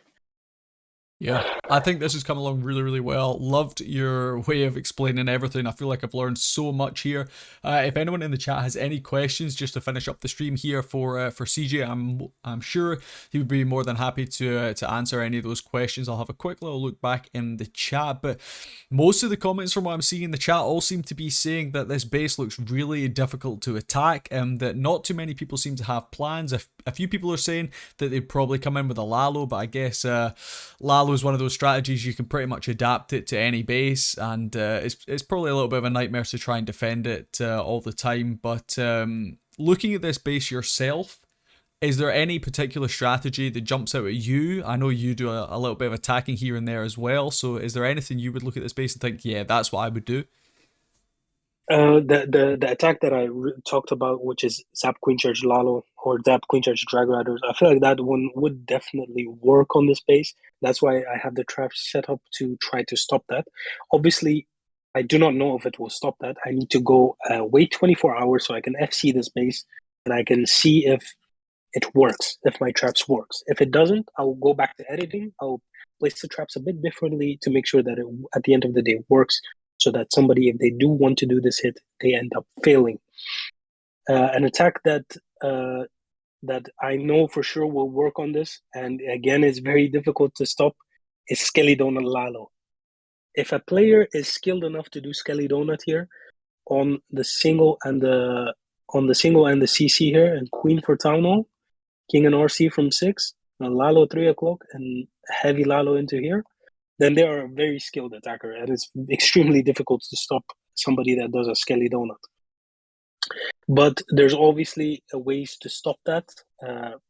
Speaker 2: Yeah, I think this has come along really, really well. Loved your way of explaining everything. I feel like I've learned so much here. If anyone in the chat has any questions, just to finish up the stream here for CJ, I'm sure he would be more than happy to answer any of those questions. I'll have a quick little look back in the chat, but most of the comments from what I'm seeing in the chat all seem to be saying that this base looks really difficult to attack, and that not too many people seem to have plans. A few people are saying that they'd probably come in with a Lalo, but I guess Lalo is one of those strategies you can pretty much adapt it to any base, and it's probably a little bit of a nightmare to try and defend it all the time. But looking at this base yourself, is there any particular strategy that jumps out at you? I know you do a little bit of attacking here and there as well, so is there anything you would look at this base and think, yeah, that's what I would do?
Speaker 1: The attack that I talked about, which is Zap Queen Charge Lalo or Zap Queen Charge Drag Riders, I feel like that one would definitely work on this base. That's why I have the traps set up to try to stop that. Obviously, I do not know if it will stop that. I need to go wait 24 hours so I can FC this base and I can see if it works, if my traps works. If it doesn't, I'll go back to editing. I'll place the traps a bit differently to make sure that it, at the end of the day, works so that somebody, if they do want to do this hit, they end up failing. An attack uh, that I know for sure will work on this, and again is very difficult to stop, is Skelly Donut Lalo. If a player is skilled enough to do Skelly Donut here on the single and the CC here, and Queen for Town Hall, King and RC from 6, Lalo 3 o'clock, and heavy Lalo into here, then they are a very skilled attacker, and it's extremely difficult to stop somebody that does a Skelly Donut. But there's obviously ways to stop that.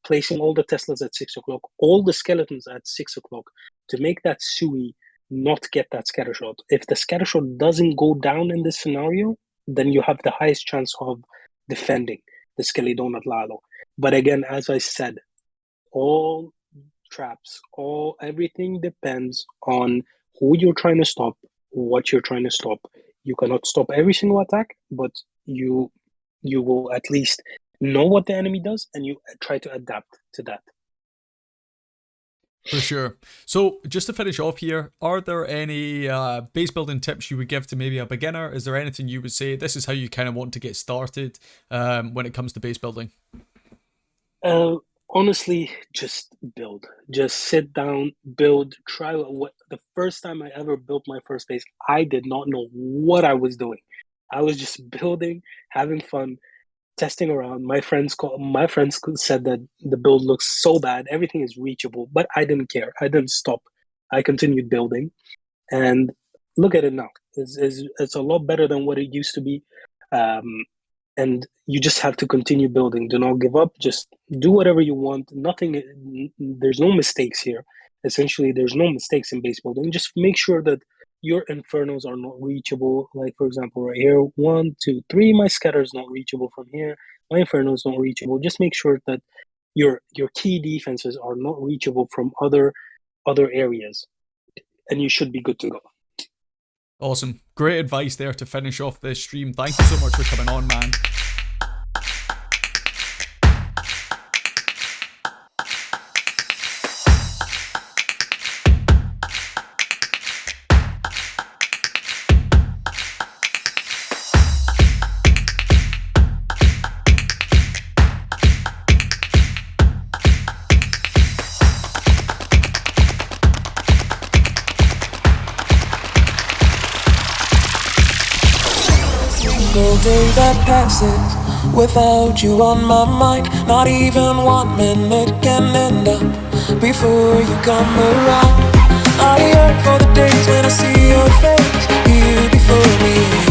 Speaker 1: Placing all the Teslas at 6 o'clock, all the skeletons at 6 o'clock, to make that Sui not get that scatter shot. If the scatter shot doesn't go down in this scenario, then you have the highest chance of defending the Skelly Donut Lalo. But again, as I said, all traps, everything depends on who you're trying to stop, what you're trying to stop. You cannot stop every single attack, but you will at least know what the enemy does and you try to adapt to that.
Speaker 2: For sure. So just to finish off here, are there any base building tips you would give to maybe a beginner? Is there anything you would say this is how you kind of want to get started when it comes to base building?
Speaker 1: Honestly, just build. Just sit down, build, try. What the first time I ever built my first base, I did not know what I was doing. I was just building, having fun, testing around. My friends said that the build looks so bad, everything is reachable, but I didn't care. I didn't stop. I continued building, and look at it now. It's a lot better than what it used to be. And you just have to continue building. Do not give up. Just do whatever you want. There's no mistakes here. Essentially, there's no mistakes in base building. Just make sure that your infernos are not reachable. Like, for example, right here, 1, 2, 3, my scatter is not reachable from here. My inferno is not reachable. Just make sure that your key defenses are not reachable from other areas, and you should be good to go.
Speaker 2: Awesome. Great advice there to finish off this stream. Thank you so much for coming on, man.
Speaker 3: Single day that passes without you on my mind. Not even 1 minute can end up before you come around. I yearn for the days when I see your face here before me.